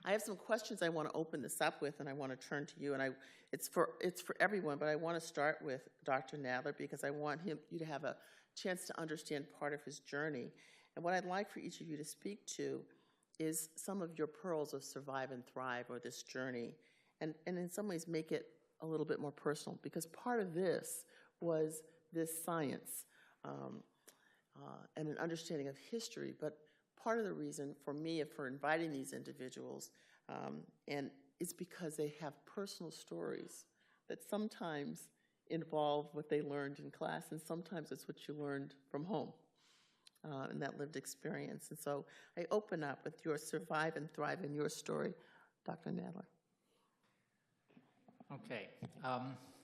I have some questions I want to open this up with, and I want to turn to you. And it's for everyone, but I want to start with Dr. Nadler because I want you to have a chance to understand part of his journey. And what I'd like for each of you to speak to is some of your pearls of survive and thrive, or this journey, and in some ways make it a little bit more personal, because part of this was this science and an understanding of history, but part of the reason for me for inviting these individuals and it's because they have personal stories that sometimes involve what they learned in class, and sometimes it's what you learned from home and that lived experience. And so I open up with your survive and thrive in your story, Dr. Nadler. Okay,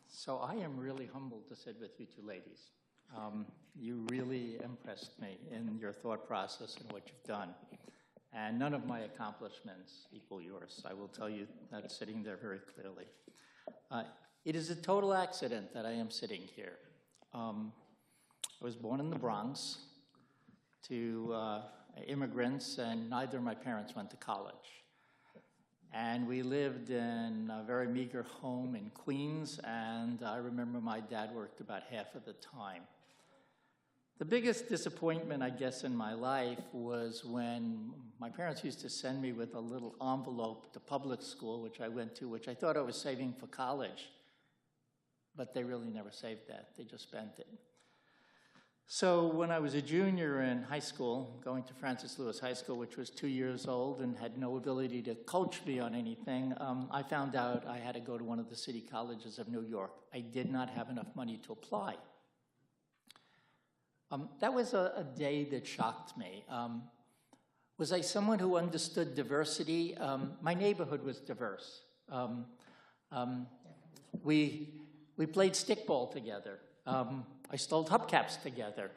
so I am really humbled to sit with you two ladies. You really impressed me in your thought process and what you've done. And none of my accomplishments equal yours. I will tell you that sitting there very clearly. It is a total accident that I am sitting here. I was born in the Bronx to immigrants, and neither of my parents went to college. And we lived in a very meager home in Queens, and I remember my dad worked about half of the time. The biggest disappointment, I guess, in my life was when my parents used to send me with a little envelope to public school, which I went to, which I thought I was saving for college. But they really never saved that. They just spent it. So when I was a junior in high school, going to Francis Lewis High School, which was 2 years old and had no ability to coach me on anything, I found out I had to go to one of the city colleges of New York. I did not have enough money to apply. That was a day that shocked me. Was I someone who understood diversity? My neighborhood was diverse. We played stickball together. I stole hubcaps together.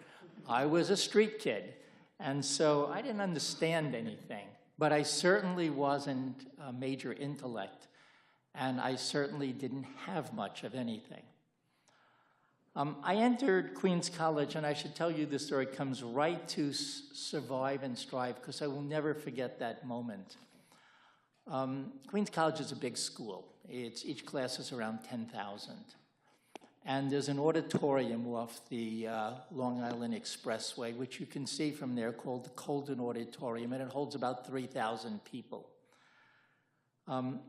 I was a street kid. And so I didn't understand anything. But I certainly wasn't a major intellect. And I certainly didn't have much of anything. I entered Queens College, and I should tell you this story comes right to survive and strive, because I will never forget that moment. Queens College is a big school. Each class is around 10,000. And there's an auditorium off the Long Island Expressway, which you can see from there, called the Colden Auditorium, and it holds about 3,000 people. Out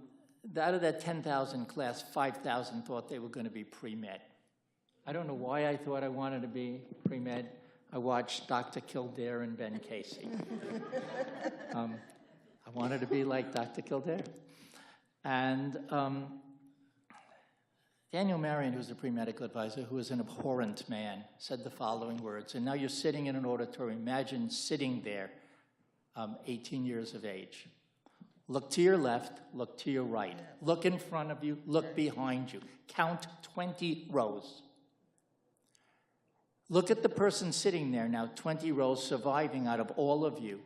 of that 10,000 class, 5,000 thought they were going to be pre-med. I don't know why I thought I wanted to be pre-med. I watched Dr. Kildare and Ben Casey. I wanted to be like Dr. Kildare. And Daniel Marion, who's the pre-medical advisor, who is an abhorrent man, said the following words, and now you're sitting in an auditorium. Imagine sitting there, 18 years of age. Look to your left, look to your right. Look in front of you, look behind you. Count 20 rows. Look at the person sitting there now, 20 rows, surviving out of all of you.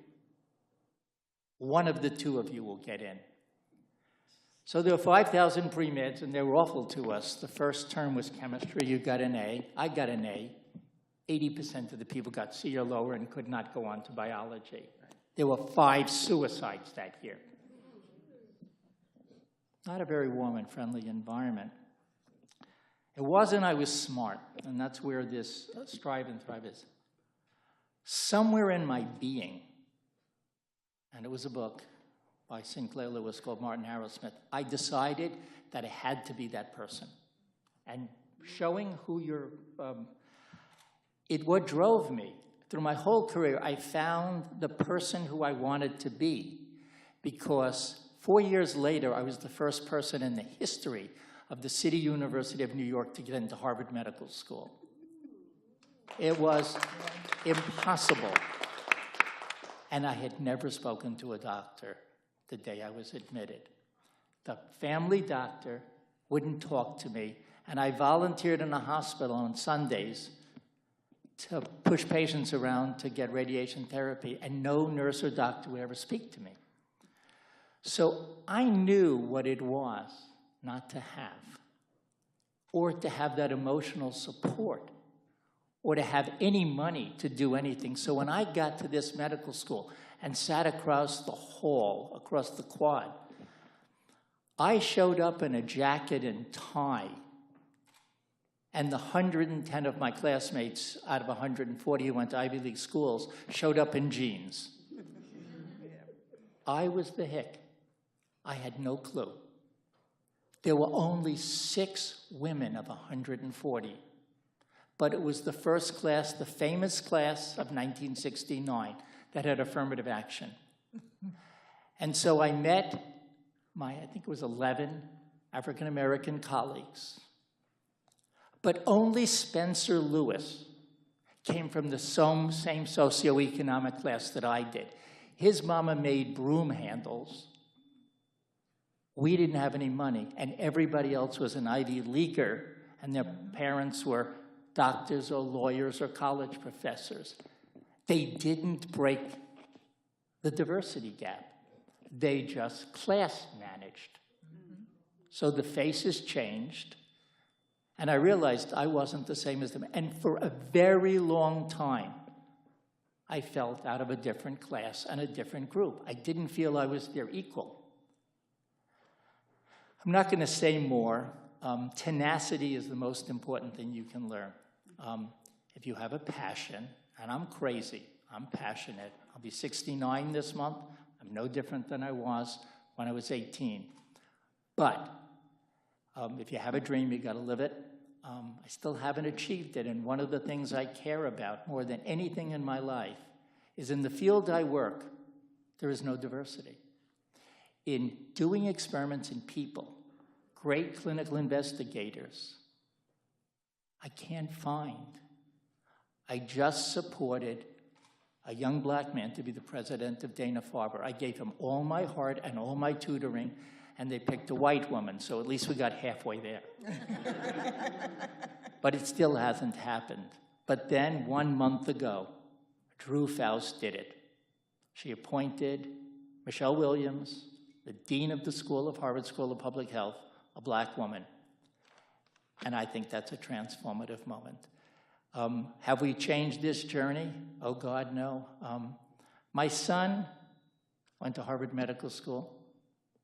One of the two of you will get in. So there were 5,000 pre-meds, and they were awful to us. The first term was chemistry. You got an A. I got an A. 80% of the people got C or lower and could not go on to biology. There were 5 suicides that year. Not a very warm and friendly environment. It wasn't I was smart, and that's where this strive and thrive is. Somewhere in my being, and it was a book by Sinclair Lewis called Martin Harrowsmith, I decided that it had to be that person. And showing who you're, what drove me. Through my whole career, I found the person who I wanted to be, because 4 years later, I was the first person in the history of the City University of New York to get into Harvard Medical School. It was impossible. And I had never spoken to a doctor the day I was admitted. The family doctor wouldn't talk to me, and I volunteered in a hospital on Sundays to push patients around to get radiation therapy, and no nurse or doctor would ever speak to me. So I knew what it was not to have, or to have that emotional support, or to have any money to do anything. So when I got to this medical school and sat across the hall, across the quad, I showed up in a jacket and tie, and the 110 of my classmates out of 140 who went to Ivy League schools showed up in jeans. I was the hick. I had no clue. There were only 6 women of 140. But it was the first class, the famous class of 1969, that had affirmative action. And so I met my, I think it was 11 African-American colleagues. But only Spencer Lewis came from the same socioeconomic class that I did. His mama made broom handles. We didn't have any money, and everybody else was an Ivy Leaguer, and their parents were doctors or lawyers or college professors. They didn't break the diversity gap. They just class managed. So the faces changed, and I realized I wasn't the same as them. And for a very long time, I felt out of a different class and a different group. I didn't feel I was their equal. I'm not going to say more. Tenacity is the most important thing you can learn. If you have a passion, and I'm crazy, I'm passionate. I'll be 69 this month. I'm no different than I was when I was 18. But if you have a dream, you got to live it. I still haven't achieved it, and one of the things I care about more than anything in my life is in the field I work, there is no diversity. In doing experiments in people, great clinical investigators, I can't find. I just supported a young black man to be the president of Dana-Farber. I gave him all my heart and all my tutoring, and they picked a white woman, so at least we got halfway there. But it still hasn't happened. But then, 1 month ago, Drew Faust did it. She appointed Michelle Williams, the dean of the school of Harvard School of Public Health, a black woman. And I think that's a transformative moment. Have we changed this journey? Oh, God, no. My son went to Harvard Medical School.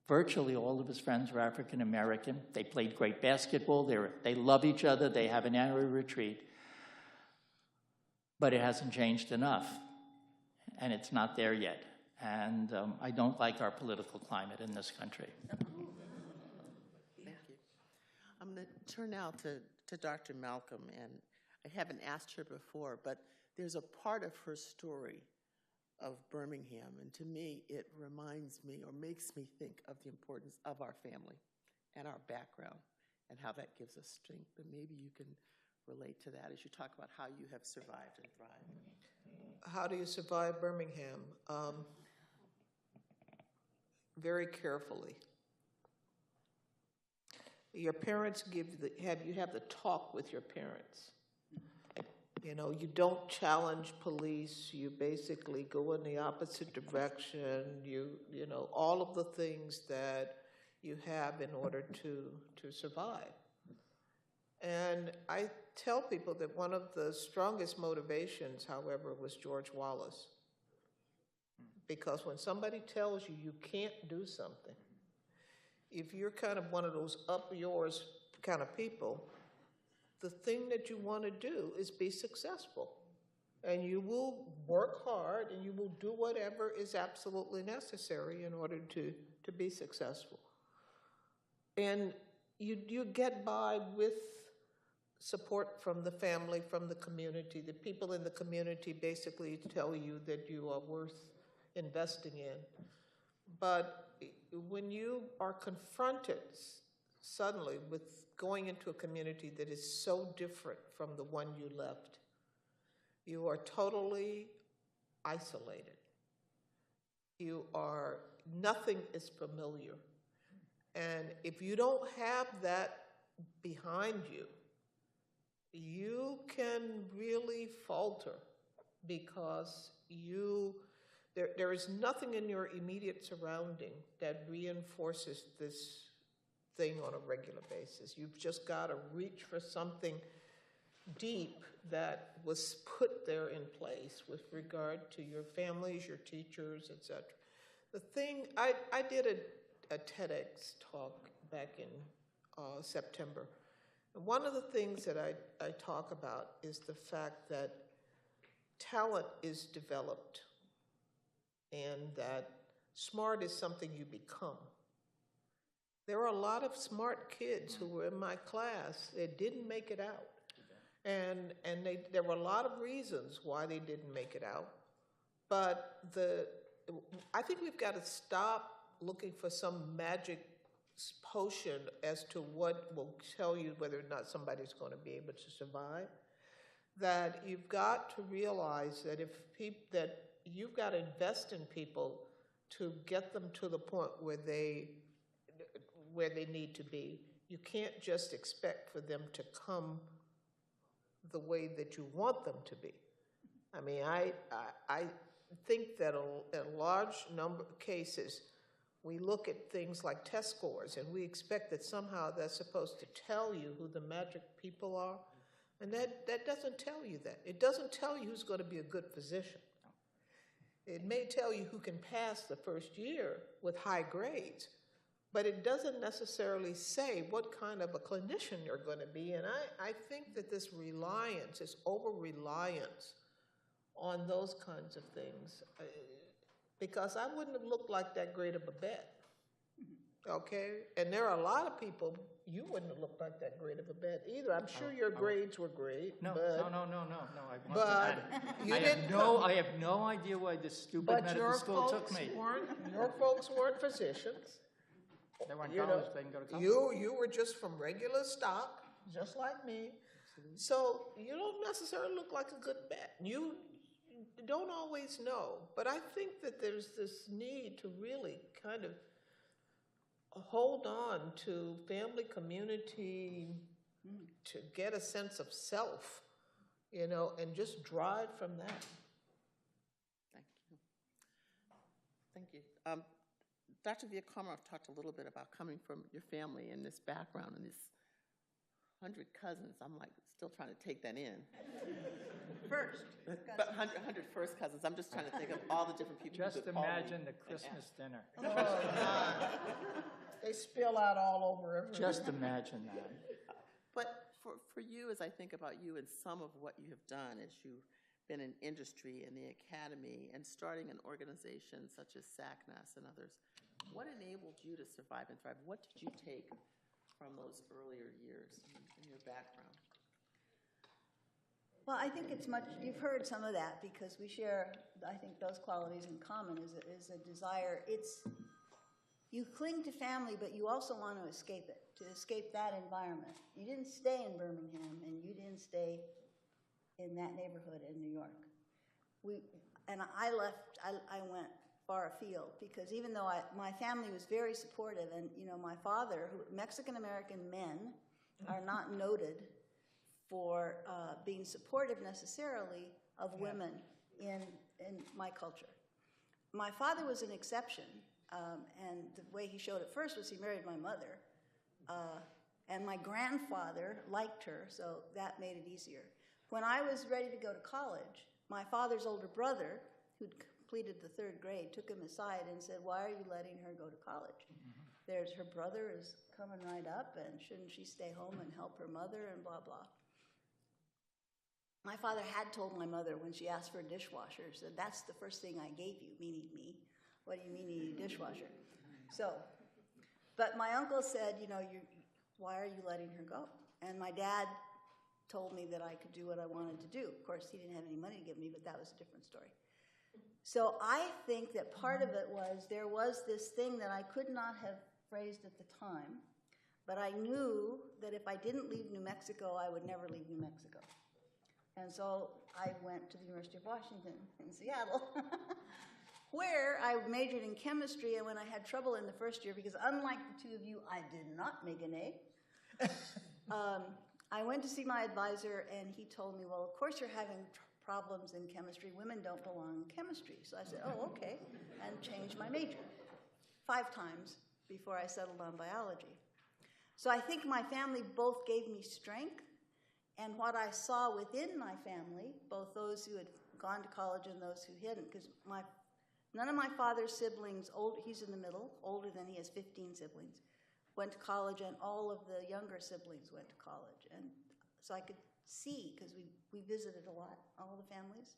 Virtually all of his friends were African American. They played great basketball. They love each other. They have an annual retreat. But it hasn't changed enough. And it's not there yet. And I don't like our political climate in this country. I'm going to turn now to Dr. Malcom, and I haven't asked her before, but there's a part of her story of Birmingham, and to me, it reminds me or makes me think of the importance of our family and our background and how that gives us strength. And maybe you can relate to that as you talk about how you have survived and thrived. How do you survive Birmingham? Very carefully. Your parents you have the talk with your parents. You know, you don't challenge police. You basically go in the opposite direction. You know, all of the things that you have in order to survive. And I tell people that one of the strongest motivations, however, was George Wallace. Because when somebody tells you you can't do something, if you're kind of one of those up yours kind of people, the thing that you want to do is be successful. And you will work hard and you will do whatever is absolutely necessary in order to be successful. And you get by with support from the family, from the community. The people in the community basically tell you that you are worth investing in. But when you are confronted suddenly with going into a community that is so different from the one you left, you are totally isolated. Nothing is familiar. And if you don't have that behind you, you can really falter because there is nothing in your immediate surrounding that reinforces this thing on a regular basis. You've just got to reach for something deep that was put there in place with regard to your families, your teachers, etc. The thing, I did a TEDx talk back in September. And one of the things that I talk about is the fact that talent is developed and that smart is something you become. There are a lot of smart kids who were in my class that didn't make it out. And there were a lot of reasons why they didn't make it out. But I think we've got to stop looking for some magic potion as to what will tell you whether or not somebody's going to be able to survive. That you've got to realize that that you've got to invest in people to get them to the point where they need to be. You can't just expect for them to come the way that you want them to be. I mean, I think that in a large number of cases, we look at things like test scores and we expect that somehow that's supposed to tell you who the magic people are. And that doesn't tell you that. It doesn't tell you who's going to be a good physician. It may tell you who can pass the first year with high grades, but it doesn't necessarily say what kind of a clinician you're going to be. And I think that this reliance, this over-reliance on those kinds of things, because I wouldn't have looked like that great of a bet, okay? And there are a lot of people, you wouldn't have looked like that great of a bet either. I'm sure your grades were great. No. But I have no idea why this stupid medical school took me. Your folks weren't physicians. They weren't college, they can go to college. You were just from regular stock, just like me. So you don't necessarily look like a good bet. You don't always know. But I think that there's this need to really kind of hold on to family, community, to get a sense of self, and just drive from that. Thank you. Dr. Villa-Komaroff talked a little bit about coming from your family and this background and this 100 cousins. I'm like still trying to take that in. First. But 100 first cousins. I'm just trying to think of all the different people. Just imagine the Christmas dinner. Oh, God. They spill out all over everything. Just imagine that. But for you, as I think about you and some of what you have done as you've been in industry and the academy and starting an organization such as SACNAS and others, what enabled you to survive and thrive? What did you take from those earlier years in your background? Well, I think it's much, you've heard some of that because we share, I think, those qualities in common is a desire. You cling to family, but you also want to escape it, to escape that environment. You didn't stay in Birmingham and you didn't stay in that neighborhood in New York. I went far afield because even though my family was very supportive and, my father, Mexican-American men are not noted for being supportive necessarily of women in my culture. My father was an exception, and the way he showed it first was he married my mother, and my grandfather liked her, so that made it easier. When I was ready to go to college, my father's older brother, who'd completed the 3rd grade, took him aside and said, "Why are you letting her go to college? Her brother is coming right up, and shouldn't she stay home and help her mother and blah, blah." My father had told my mother when she asked for a dishwasher, said, "That's the first thing I gave you," meaning me. "What do you mean you need a dishwasher?" But my uncle said, "Why are you letting her go?" And my dad told me that I could do what I wanted to do. Of course, he didn't have any money to give me, but that was a different story. So I think that part of it was there was this thing that I could not have phrased at the time, but I knew that if I didn't leave New Mexico, I would never leave New Mexico. And so I went to the University of Washington in Seattle, where I majored in chemistry, and when I had trouble in the first year, because unlike the two of you, I did not make an A, I went to see my advisor, and he told me, "Well, of course you're having problems in chemistry. Women don't belong in chemistry." So I said, "Oh, okay," and changed my major 5 times before I settled on biology. So I think my family both gave me strength, and what I saw within my family, both those who had gone to college and those who hadn't, because none of my father's siblings, he's in the middle, older than he has 15 siblings. went to college, and all of the younger siblings went to college. And so I could see, because we visited a lot, all the families.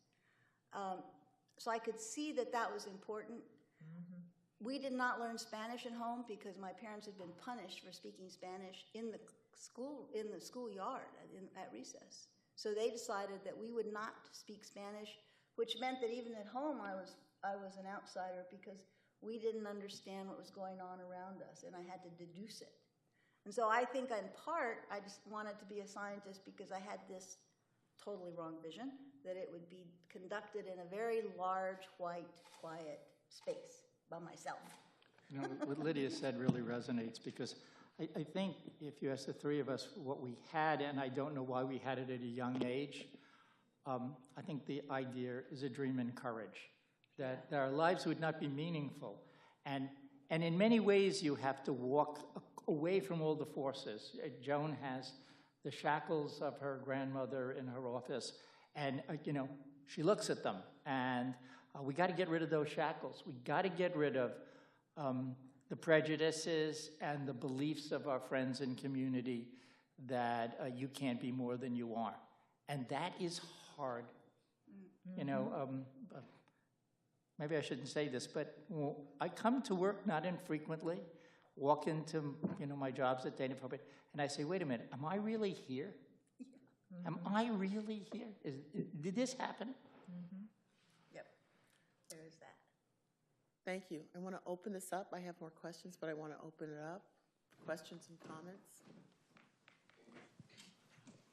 So I could see that that was important. Mm-hmm. We did not learn Spanish at home because my parents had been punished for speaking Spanish in the schoolyard at recess. So they decided that we would not speak Spanish, which meant that even at home I was an outsider because we didn't understand what was going on around us, and I had to deduce it. And so I think in part I just wanted to be a scientist because I had this totally wrong vision that it would be conducted in a very large, white, quiet space by myself. You know, what Lydia said really resonates because I think if you ask the three of us what we had, and I don't know why we had it at a young age, I think the idea is a dream and courage, that our lives would not be meaningful. And in many ways, you have to walk away from all the forces. Joan has the shackles of her grandmother in her office, and, you know, she looks at them, and we got to get rid of those shackles. We got to get rid of the prejudices and the beliefs of our friends and community that you can't be more than you are. And that is hard. Mm-hmm. You know, maybe I shouldn't say this, but I come to work not infrequently, walk into, you know, my jobs at Dana Public, and I say, wait a minute, am I really here? Yeah. Mm-hmm. Am I really here? Did this happen? Mm-hmm. Yep, there is that. Thank you. I want to open this up. I have more questions, but I want to open it up. Questions and comments?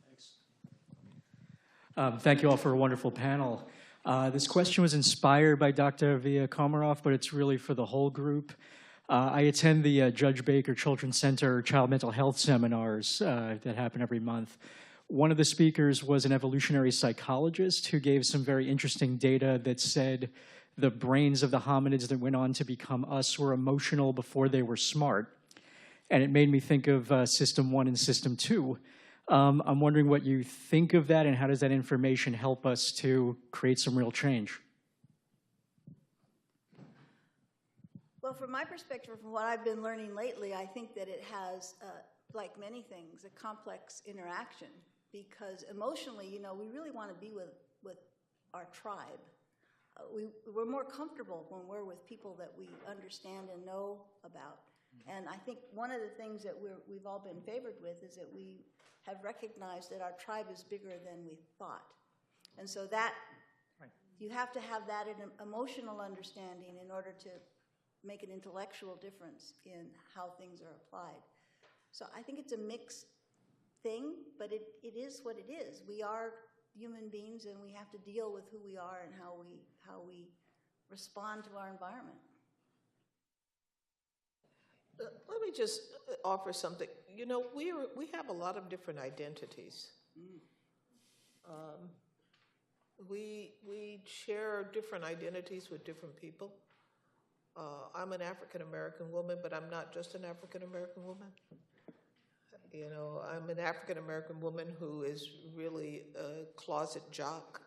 Thanks. Thank you all for a wonderful panel. This question was inspired by Dr. Villa-Komaroff, but it's really for the whole group. I attend the Judge Baker Children's Center Child Mental Health seminars that happen every month. One of the speakers was an evolutionary psychologist who gave some very interesting data that said the brains of the hominids that went on to become us were emotional before they were smart. And it made me think of System 1 and System 2. I'm wondering what you think of that and how does that information help us to create some real change? Well, from my perspective, from what I've been learning lately, I think that it has, like many things, a complex interaction because emotionally, you know, we really want to be with our tribe. We're more comfortable when we're with people that we understand and know about. And I think one of the things that we've all been favored with is that we have recognized that our tribe is bigger than we thought. And so that, right. You have to have that in an emotional understanding in order to make an intellectual difference in how things are applied. So I think it's a mixed thing, but it is what it is. We are human beings and we have to deal with who we are and how we respond to our environment. Let me just offer something. You know, we have a lot of different identities. We share different identities with different people. I'm an African-American woman, but I'm not just an African-American woman. You know, I'm an African-American woman who is really a closet jock.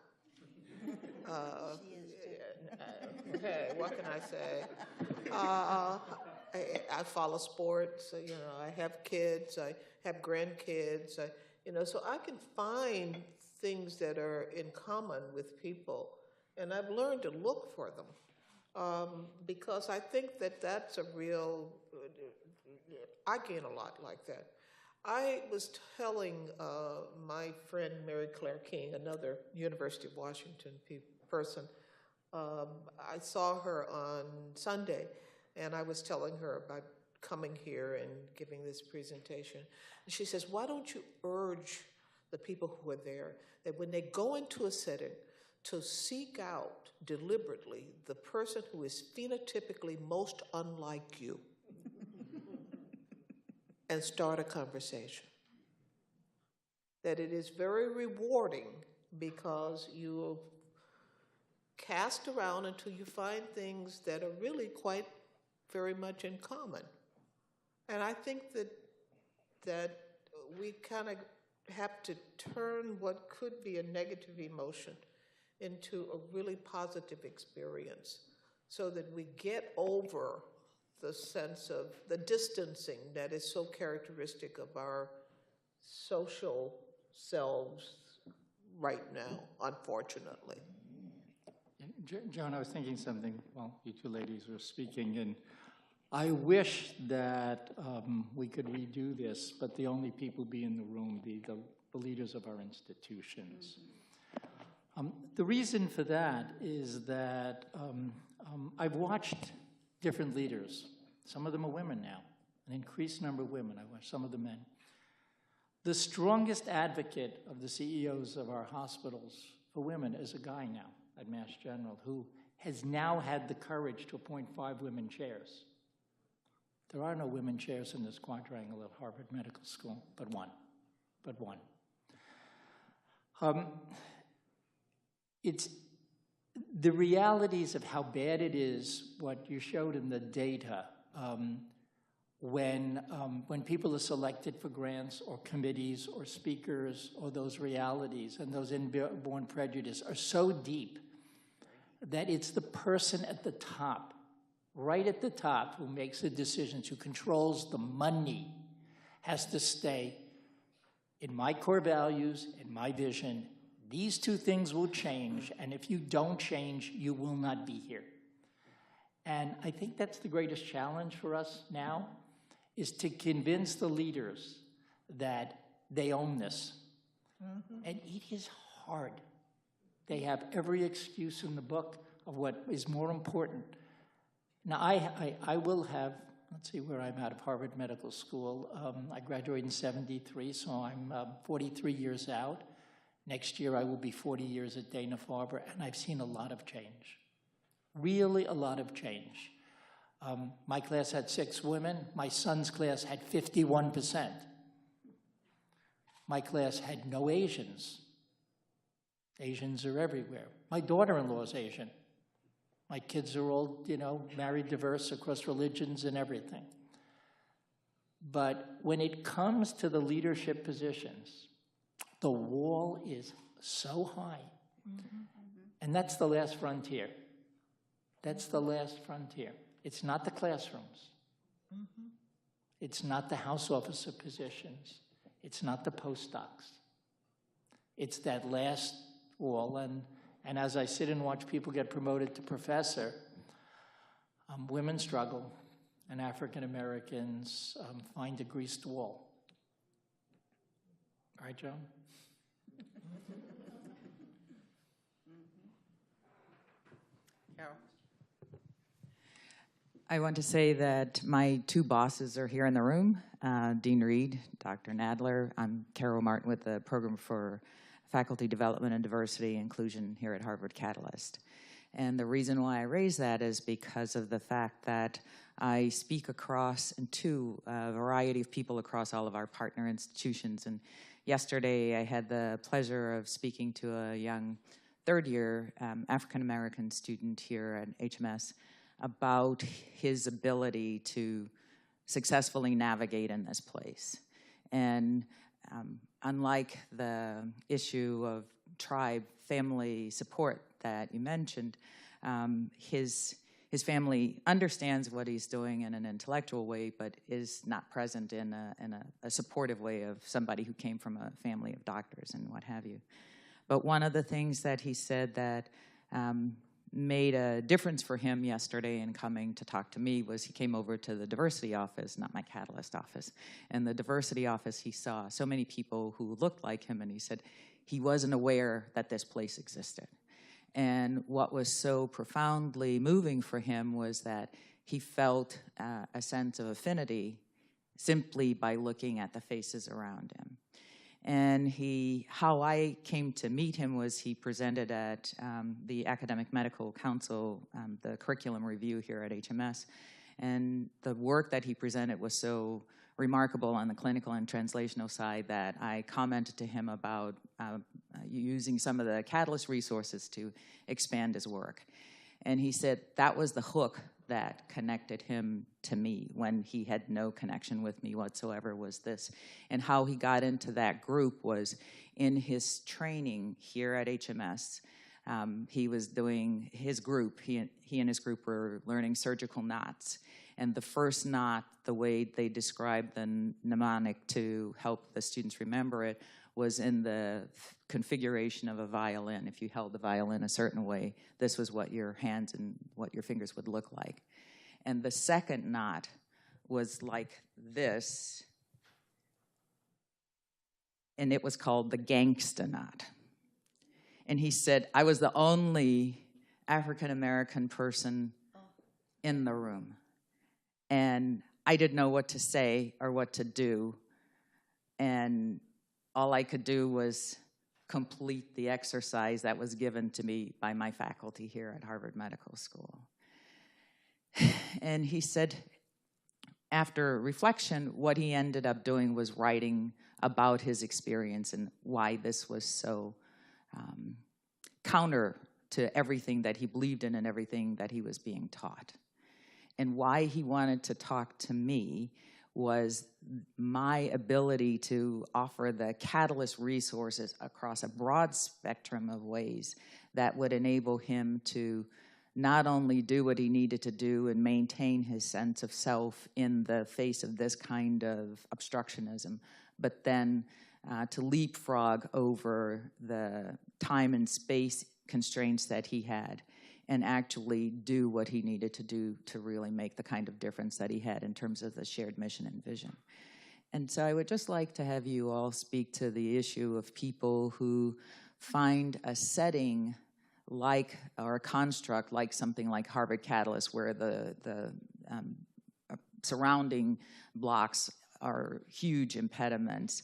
Hey, what can I say? I follow sports, you know, I have kids, I have grandkids, you know, so I can find things that are in common with people, and I've learned to look for them because I think that that's a real, I gain a lot like that. I was telling my friend Mary Claire King, another University of Washington person, I saw her on Sunday, and I was telling her about coming here and giving this presentation. And she says, why don't you urge the people who are there that when they go into a setting to seek out deliberately the person who is phenotypically most unlike you and start a conversation. That it is very rewarding because you cast around until you find things that are really quite very much in common. And I think that we kind of have to turn what could be a negative emotion into a really positive experience so that we get over the sense of the distancing that is so characteristic of our social selves right now, unfortunately. Joan, I was thinking something while you two ladies were speaking, and I wish that we could redo this, but the only people be in the room be the leaders of our institutions. The reason for that is that I've watched different leaders. Some of them are women now, an increased number of women. I watched some of the men. The strongest advocate of the CEOs of our hospitals for women is a guy now at Mass General who has now had the courage to appoint 5 women chairs. There are no women chairs in this quadrangle of Harvard Medical School, but one. It's the realities of how bad it is, what you showed in the data, when people are selected for grants or committees or speakers, or those realities and those inborn prejudice are so deep that it's the person at the top, right at the top, who makes the decisions, who controls the money, has to stay in my core values, in my vision. These 2 things will change, and if you don't change, you will not be here. And I think that's the greatest challenge for us now, is to convince the leaders that they own this. And it is hard. They have every excuse in the book of what is more important. Now, I will have, let's see where I'm at of Harvard Medical School. I graduated in 73, so I'm 43 years out. Next year, I will be 40 years at Dana-Farber, and I've seen a lot of change. Really a lot of change. My class had 6 women. My son's class had 51%. My class had no Asians. Asians are everywhere. My daughter-in-law is Asian. My kids are all, married, diverse, across religions and everything. But when it comes to the leadership positions, the wall is so high. And that's the last frontier. That's the last frontier. It's not the classrooms. It's not the house officer positions. It's not the postdocs. It's that last wall. And as I sit and watch people get promoted to professor, women struggle, and African Americans find a greased wall. All right, Joan? Carol? I want to say that my 2 bosses are here in the room, Dean Reede, Dr. Nadler. I'm Carol Martin with the Program for Faculty Development and Diversity Inclusion here at Harvard Catalyst. And the reason why I raise that is because of the fact that I speak across to a variety of people across all of our partner institutions. And yesterday I had the pleasure of speaking to a young 3rd-year African-American student here at HMS about his ability to successfully navigate in this place. And unlike the issue of tribe family support that you mentioned, his family understands what he's doing in an intellectual way, but is not present in a supportive way of somebody who came from a family of doctors and what have you. But one of the things that he said that made a difference for him yesterday in coming to talk to me was he came over to the diversity office, not my Catalyst office. In the diversity office, he saw so many people who looked like him, and he said he wasn't aware that this place existed. And what was so profoundly moving for him was that he felt a sense of affinity simply by looking at the faces around him. And how I came to meet him was he presented at the Academic Medical Council, the curriculum review here at HMS. And the work that he presented was so remarkable on the clinical and translational side that I commented to him about using some of the Catalyst resources to expand his work. And he said that was the hook that connected him to me when he had no connection with me whatsoever, was this. And how he got into that group was in his training here at HMS. He was doing his group, he and his group were learning surgical knots. And the first knot, the way they described the mnemonic to help the students remember it, was in the configuration of a violin. If you held the violin a certain way, this was what your hands and what your fingers would look like. And the second knot was like this, and it was called the gangsta knot. And he said, I was the only African-American person in the room. And I didn't know what to say or what to do. And all I could do was complete the exercise that was given to me by my faculty here at Harvard Medical School. And he said, after reflection, what he ended up doing was writing about his experience and why this was so counter to everything that he believed in and everything that he was being taught. And why he wanted to talk to me was my ability to offer the catalyst resources across a broad spectrum of ways that would enable him to not only do what he needed to do and maintain his sense of self in the face of this kind of obstructionism, but then to leapfrog over the time and space constraints that he had and actually do what he needed to do to really make the kind of difference that he had in terms of the shared mission and vision. And so I would just like to have you all speak to the issue of people who find a setting like, or a construct like something like Harvard Catalyst, where the surrounding blocks are huge impediments,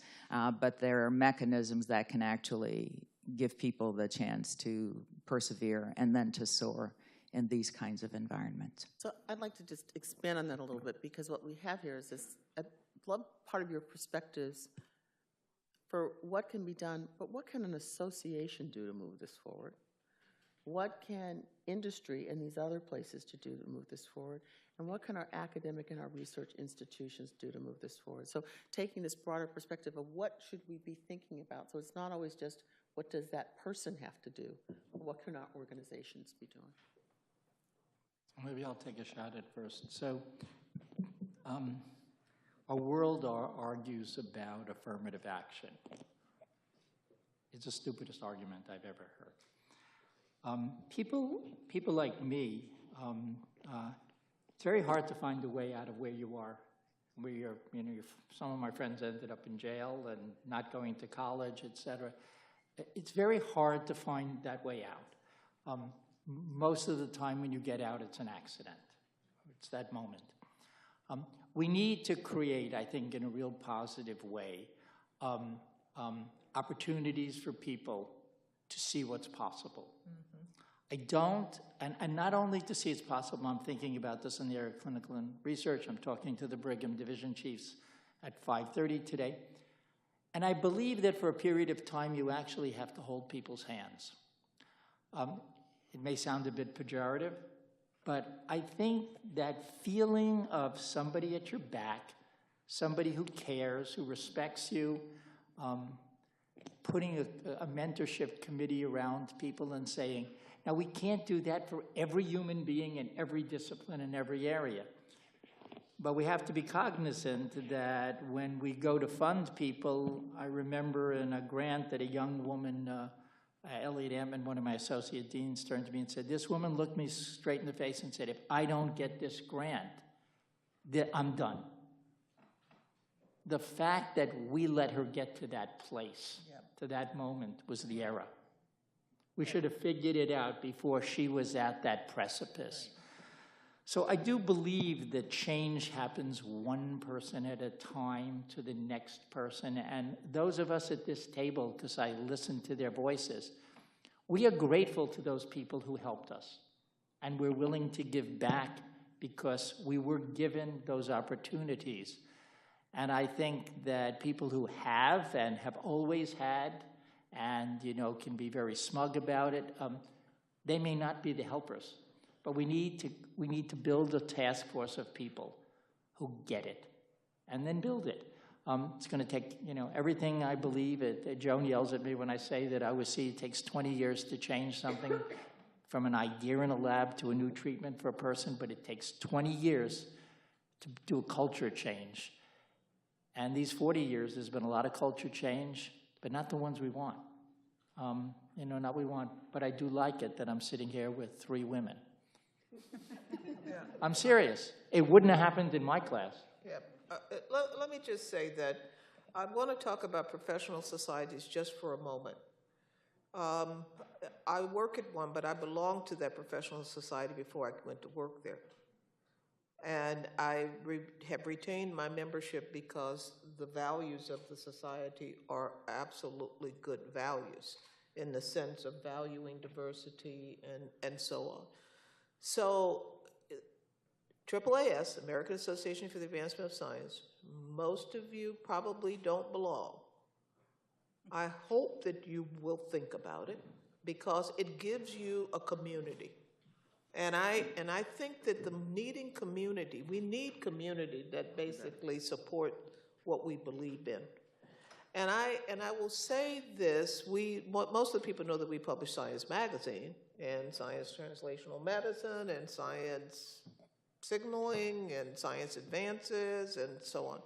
but there are mechanisms that can actually give people the chance to persevere and then to soar in these kinds of environments. So I'd like to just expand on that a little bit, because what we have here is this, I'd love part of your perspectives for what can be done, but what can an association do to move this forward? What can industry and these other places to do to move this forward? And what can our academic and our research institutions do to move this forward? So taking this broader perspective of what should we be thinking about? So it's not always just what does that person have to do? What can our organizations be doing? Maybe I'll take a shot at first. So our world argues about affirmative action. It's the stupidest argument I've ever heard. People like me, it's very hard to find a way out of where you are. Where some of my friends ended up in jail and not going to college, et cetera. It's very hard to find that way out. Most of the time when you get out, it's an accident. It's that moment. We need to create, I think, in a real positive way, opportunities for people to see what's possible. Mm-hmm. I don't, and not only to see it's possible, I'm thinking about this in the area of clinical and research. I'm talking to the Brigham Division Chiefs at 5:30 today. And I believe that for a period of time, you actually have to hold people's hands. It may sound a bit pejorative, but I think that feeling of somebody at your back, somebody who cares, who respects you, putting a mentorship committee around people and saying, now we can't do that for every human being in every discipline in every area. But we have to be cognizant that when we go to fund people, I remember in a grant that a young woman, Elliot Ammon, one of my associate deans, turned to me and said, this woman looked me straight in the face and said, if I don't get this grant, I'm done. The fact that we let her get to that place, to that moment, was the error. We should have figured it out before she was at that precipice. So I do believe that change happens one person at a time to the next person. And those of us at this table, because I listen to their voices, we are grateful to those people who helped us. And we're willing to give back because we were given those opportunities. And I think that people who have and have always had and, can be very smug about it, they may not be the helpers. But we need to build a task force of people who get it, and then build it. It's going to take, everything I believe. Joan yells at me when I say that I would see it takes 20 years to change something from an idea in a lab to a new treatment for a person, but it takes 20 years to do a culture change. And these 40 years, there's been a lot of culture change, but not the ones we want. Not we want, but I do like it that I'm sitting here with 3 women. Yeah. I'm serious. It wouldn't have happened in my class. Yeah. Let me just say that I want to talk about professional societies just for a moment. I work at one, but I belonged to that professional society before I went to work there. And I have retained my membership because the values of the society are absolutely good values in the sense of valuing diversity and so on. So AAAS, American Association for the Advancement of Science, most of you probably don't belong. I hope that you will think about it because it gives you a community. And I think that we need community that basically support what we believe in. And I will say this, most of the people know that we publish Science Magazine and Science Translational Medicine and Science Signaling and Science Advances and so on.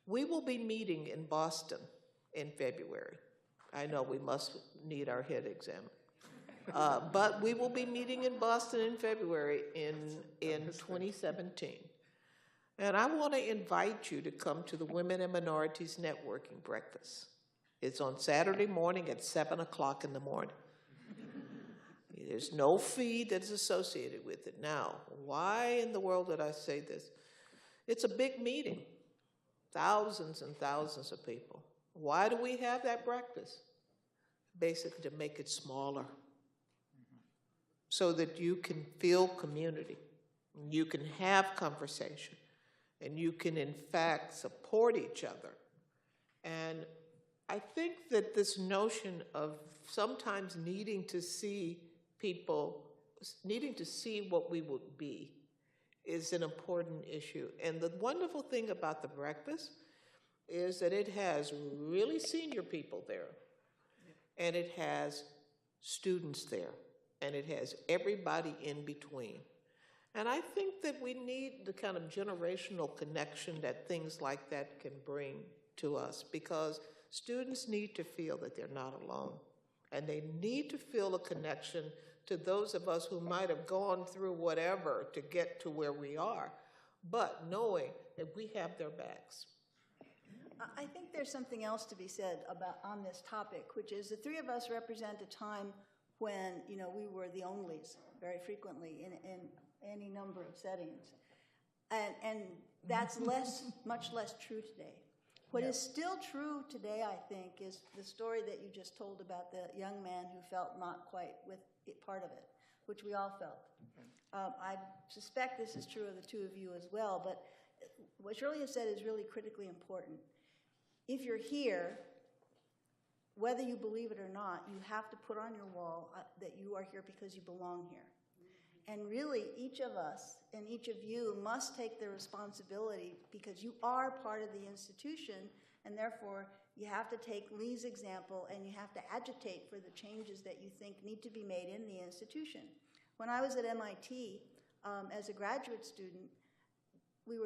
We will be meeting in Boston in February. I know we must need our head examined. But we will be meeting in Boston in February in 2017. And I want to invite you to come to the Women and Minorities Networking Breakfast. It's on Saturday morning at 7 o'clock in the morning. There's no fee that's associated with it. Now, why in the world did I say this? It's a big meeting, thousands and thousands of people. Why do we have that breakfast? Basically to make it smaller so that you can feel community, you can have conversation, and you can in fact support each other. And I think that this notion of sometimes needing to see what we would be is an important issue. And the wonderful thing about the breakfast is that it has really senior people there, and it has students there, and it has everybody in between. And I think that we need the kind of generational connection that things like that can bring to us, because students need to feel that they're not alone, and they need to feel a connection to those of us who might have gone through whatever to get to where we are, but knowing that we have their backs. I think there's something else to be said on this topic, which is the 3 of us represent a time when we were the onlys very frequently in any number of settings, and that's much less true today. What is still true today, I think, is the story that you just told about the young man who felt not quite with part of it, which we all felt. I suspect this is true of the 2 of you as well, but what Shirley has said is really critically important. If you're here, whether you believe it or not, you have to put on your wall that you are here because you belong here. And really, each of us and each of you must take the responsibility because you are part of the institution, and therefore you have to take Lee's example and you have to agitate for the changes that you think need to be made in the institution. When I was at MIT as a graduate student, we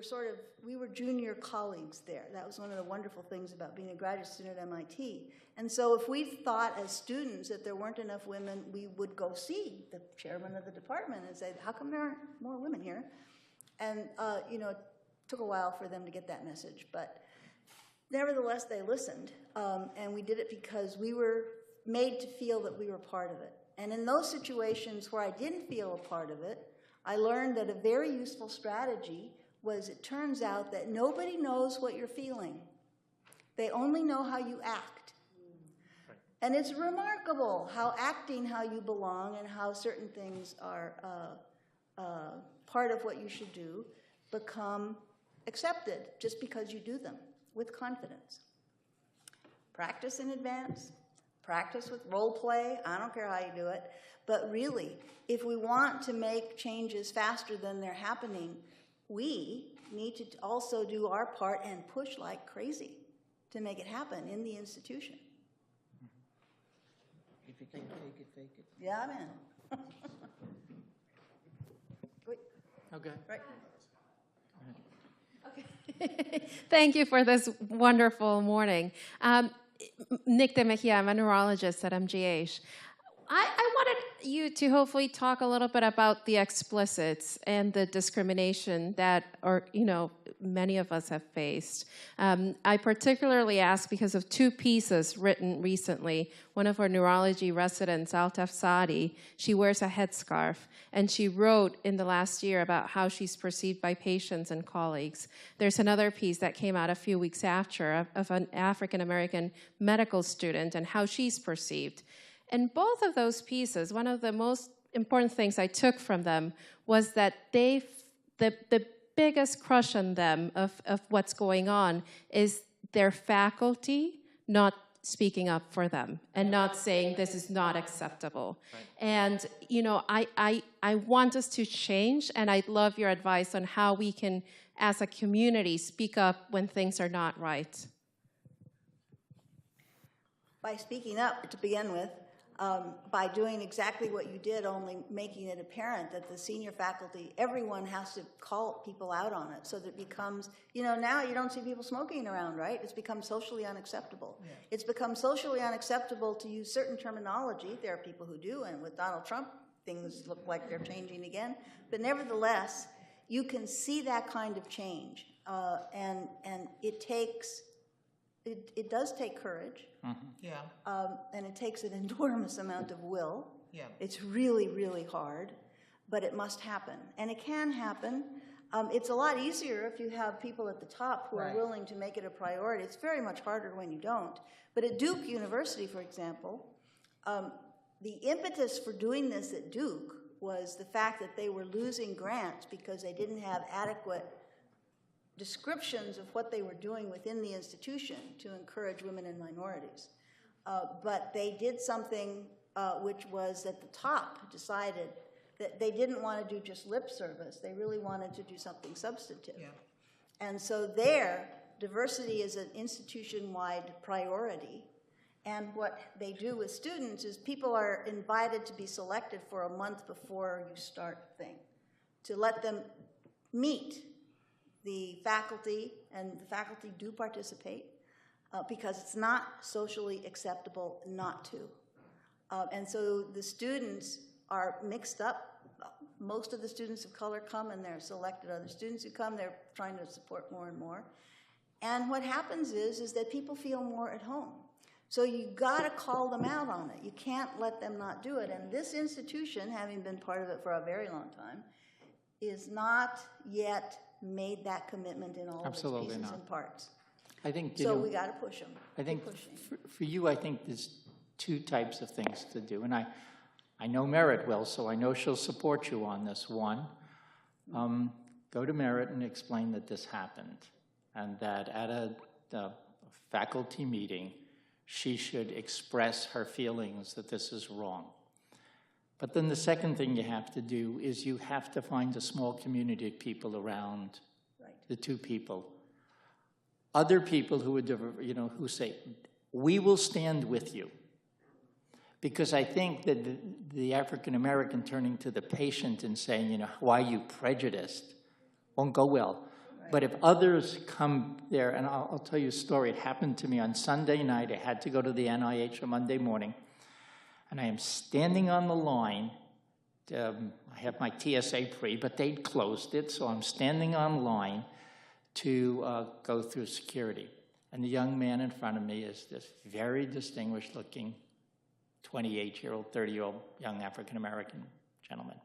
were junior colleagues there. That was one of the wonderful things about being a graduate student at MIT. And so if we thought as students that there weren't enough women, we would go see the chairman of the department and say, how come there aren't more women here? And, it took a while for them to get that message. But nevertheless, they listened. And we did it because we were made to feel that we were part of it. And in those situations where I didn't feel a part of it, I learned that a very useful strategy was it turns out that nobody knows what you're feeling. They only know how you act. And it's remarkable how acting how you belong and how certain things are part of what you should do become accepted just because you do them with confidence. Practice in advance, practice with role play, I don't care how you do it, but really, if we want to make changes faster than they're happening, we need to also do our part and push like crazy to make it happen in the institution. If you can fake it, fake it. Yeah, I'm in. Wait, Okay. right. Thank you for this wonderful morning. Nick De Mejia, I'm a neurologist at MGH. I wanted you to hopefully talk a little bit about the explicits and the discrimination that, many of us have faced. I particularly ask because of two pieces written recently. One of our neurology residents, Altaf Sadi, she wears a headscarf, and she wrote in the last year about how she's perceived by patients and colleagues. There's another piece that came out a few weeks after of an African-American medical student and how she's perceived. And both of those pieces, one of the most important things I took from them was that the biggest crush on them of what's going on is their faculty not speaking up for them and not saying this is not acceptable. Right. And, I want us to change, and I'd love your advice on how we can, as a community, speak up when things are not right. By speaking up, to begin with, by doing exactly what you did, only making it apparent that the senior faculty, everyone has to call people out on it so that it becomes, now you don't see people smoking around, right? It's become socially unacceptable. Yeah. It's become socially unacceptable to use certain terminology. There are people who do, and with Donald Trump, things look like they're changing again. But nevertheless, you can see that kind of change, and it takes... It does take courage. Mm-hmm. Yeah. And it takes an enormous amount of will. Yeah. It's really, really hard, but it must happen. And it can happen. It's a lot easier if you have people at the top who are willing to make it a priority. It's very much harder when you don't. But at Duke University, for example, the impetus for doing this at Duke was the fact that they were losing grants because they didn't have adequate descriptions of what they were doing within the institution to encourage women and minorities. But they did something which was at the top decided that they didn't want to do just lip service. They really wanted to do something substantive. Yeah. And so there, diversity is an institution-wide priority. And what they do with students is people are invited to be selected for a month before you start the thing, to let them meet the faculty, and the faculty do participate because it's not socially acceptable not to. And so the students are mixed up. Most of the students of color come and they're selected. Other students who come, they're trying to support more and more. And what happens is that people feel more at home. So you got to call them out on it. You can't let them not do it. And this institution, having been part of it for a very long time, is not yet made that commitment in all of its pieces and parts. I think, so we got to push them. I think for you, I think there's two types of things to do. And I know Merit well, so I know she'll support you on this. One, go to Merit and explain that this happened and that at a faculty meeting, she should express her feelings that this is wrong. But then the second thing you have to do is you have to find a small community of people around the two people. Other people who would, who say, we will stand with you. Because I think that the African-American turning to the patient and saying, why are you prejudiced, won't go well. Right. But if others come there, and I'll tell you a story. It happened to me on Sunday night. I had to go to the NIH on Monday morning. And I am standing on the line. I have my TSA free, but they'd closed it, so I'm standing on line to go through security. And the young man in front of me is this very distinguished-looking 28-year-old, 30-year-old young African-American gentleman.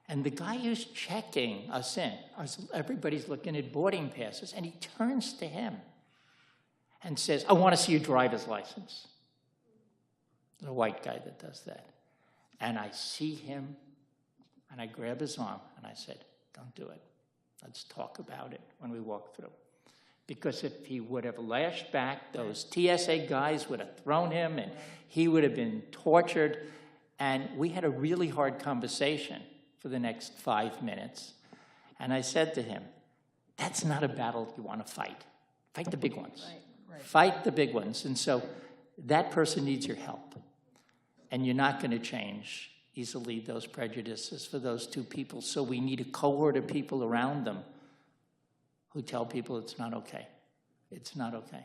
And the guy who's checking us in, everybody's looking at boarding passes, and he turns to him and says, I want to see your driver's license. The white guy that does that. And I see him, and I grab his arm, and I said, don't do it. Let's talk about it when we walk through. Because if he would have lashed back, those TSA guys would have thrown him, and he would have been tortured. And we had a really hard conversation for the next 5 minutes. And I said to him, that's not a battle you want to fight. Fight the big ones. Right. Fight the big ones. And so that person needs your help. And you're not going to change easily those prejudices for those two people. So we need a cohort of people around them who tell people it's not okay. It's not okay.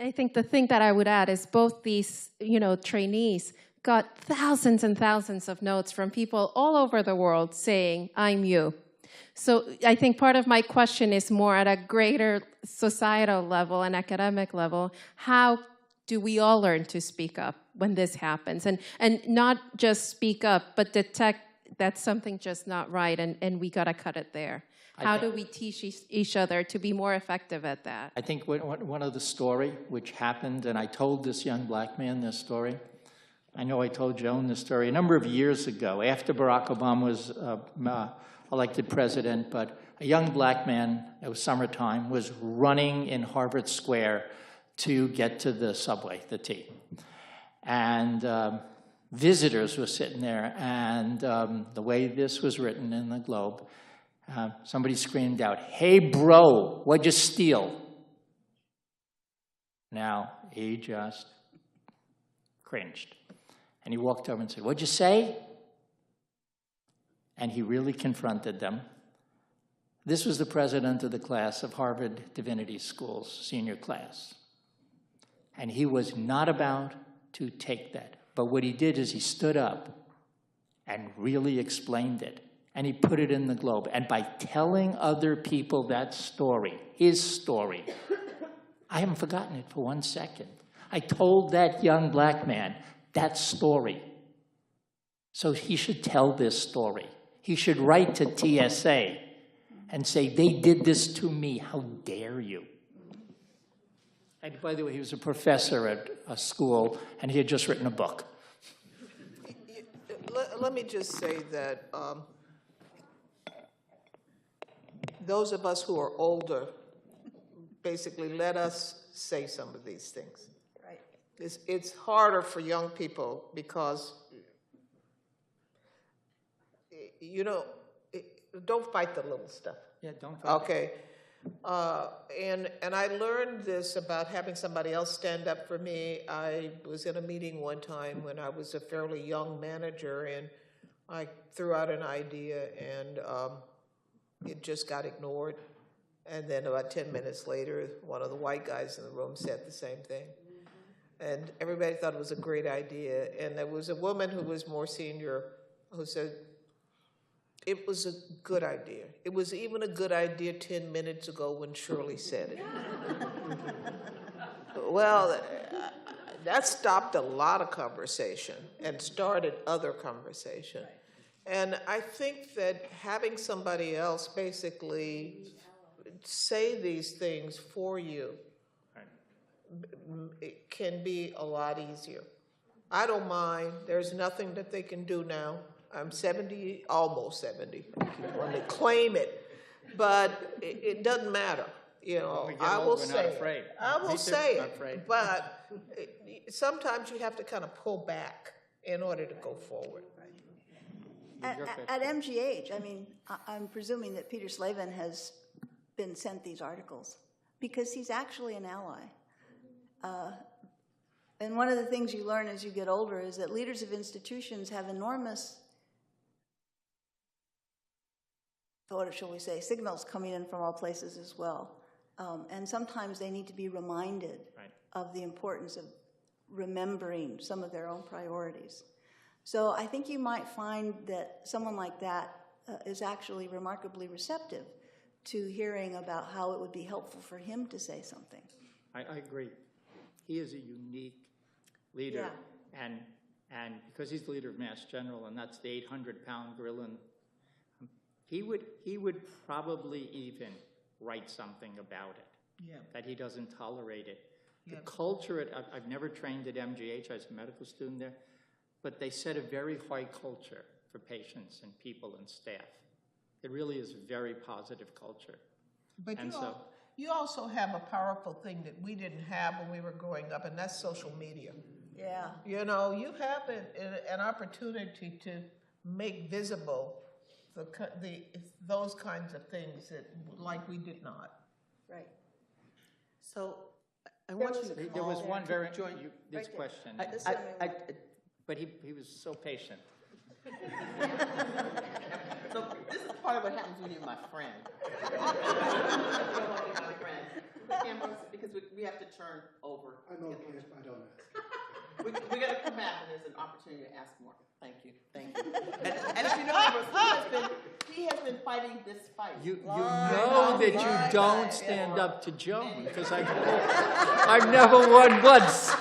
I think the thing that I would add is both these, trainees got thousands and thousands of notes from people all over the world saying, I'm you. So I think part of my question is more at a greater societal level and academic level. How do we all learn to speak up when this happens? And not just speak up, but detect that something's just not right, and we got to cut it there. How do we teach each other to be more effective at that? I think one of the story which happened, and I told this young black man this story. I know I told Joan this story a number of years ago, after Barack Obama was elected president, but a young black man, it was summertime, was running in Harvard Square to get to the subway, the T. And visitors were sitting there, and the way this was written in the Globe, somebody screamed out, "Hey, bro, what'd you steal?" Now, he just cringed. And he walked over and said, "What'd you say?" And he really confronted them. This was the president of the class of Harvard Divinity School's senior class. And he was not about to take that. But what he did is he stood up and really explained it. And he put it in the Globe. And by telling other people that story, his story, I haven't forgotten it for 1 second. I told that young black man that story. So he should tell this story. He should write to TSA and say, "They did this to me. How dare you?" And by the way, he was a professor at a school, and he had just written a book. Let me just say that those of us who are older, basically let us say some of these things. Right. It's harder for young people because, don't fight the little stuff. Yeah, don't fight. Okay. And I learned this about having somebody else stand up for me. I was in a meeting one time when I was a fairly young manager, and I threw out an idea, and it just got ignored. And then about 10 minutes later, one of the white guys in the room said the same thing. And everybody thought it was a great idea. And there was a woman who was more senior who said, it was a good idea. It was even a good idea 10 minutes ago when Shirley said it. Well, that stopped a lot of conversation and started other conversation. And I think that having somebody else basically say these things for you, it can be a lot easier. I don't mind. There's nothing that they can do now. I'm 70, almost 70. I keep wanting to claim it, but it doesn't matter. I will say it. I will say it, but sometimes you have to kind of pull back in order to go forward. At MGH, I'm presuming that Peter Slavin has been sent these articles because he's actually an ally. And one of the things you learn as you get older is that leaders of institutions have enormous, what shall we say, signals coming in from all places as well. And sometimes they need to be reminded of the importance of remembering some of their own priorities. So I think you might find that someone like that is actually remarkably receptive to hearing about how it would be helpful for him to say something. I agree. He is a unique leader. Yeah. And because he's the leader of Mass General, and that's the 800-pound gorilla, he would probably even write something about it, that he doesn't tolerate it. The culture, I've never trained at MGH, I was a medical student there, but they set a very high culture for patients and people and staff. It really is a very positive culture. But you also have a powerful thing that we didn't have when we were growing up, and that's social media. Yeah. You have an opportunity to make visible those kinds of things that, like, we did not. Right. So I want you to. There was one very, this Right question, I, but he was so patient. So this is part of what happens when you're my friend. You don't want to be my friend. Cameras, because we have to turn over. I know, yes, I don't ask. We're going to come back and there's an opportunity to ask more. Thank you. Thank you. And if you know, Ambrose, he has been fighting this fight. You know that you don't stand up to Joan, because I've never won once.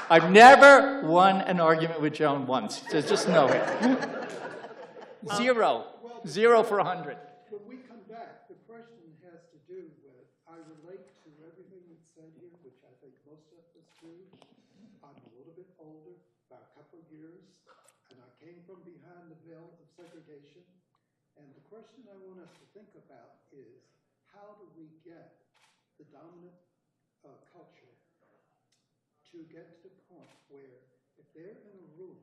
I've never won an argument with Joan once. So just know it. Zero. 0 for 100. When we come back, the question has to do with, I relate to everything that's said here, which I think most of us do. I'm a little bit older, about a couple of years, and I came from behind the veil of segregation. And the question I want us to think about is, how do we get the dominant culture to get to the point where if they're in a room,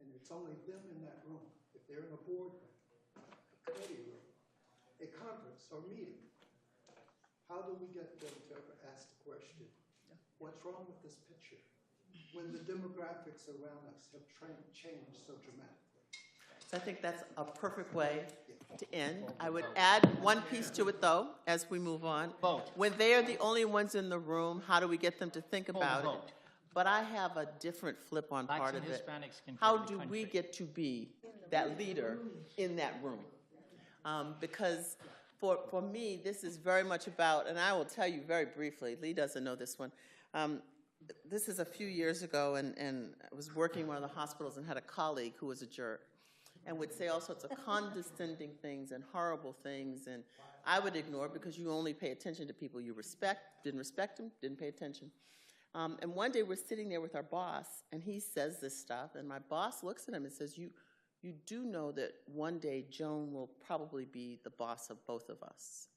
and it's only them in that room, if they're in a boardroom, a committee room, a conference or meeting, how do we get them to ever ask the question, what's wrong with this picture when the demographics around us have changed so dramatically? So I think that's a perfect way to end. I would add one piece to it, though, as we move on. Vote. When they are the only ones in the room, how do we get them to think about it? Vote. But I have a different flip on Blacks part and of it. Hispanics can How carry the do we country. get to be that leader in that room? Because for me, this is very much about, and I will tell you very briefly, Lee doesn't know this one. This is a few years ago, and I was working in one of the hospitals and had a colleague who was a jerk and would say all sorts of condescending things and horrible things, and I would ignore because you only pay attention to people you respect. Didn't respect them, didn't pay attention. And one day we're sitting there with our boss, and he says this stuff, and my boss looks at him and says, you do know that one day Joan will probably be the boss of both of us.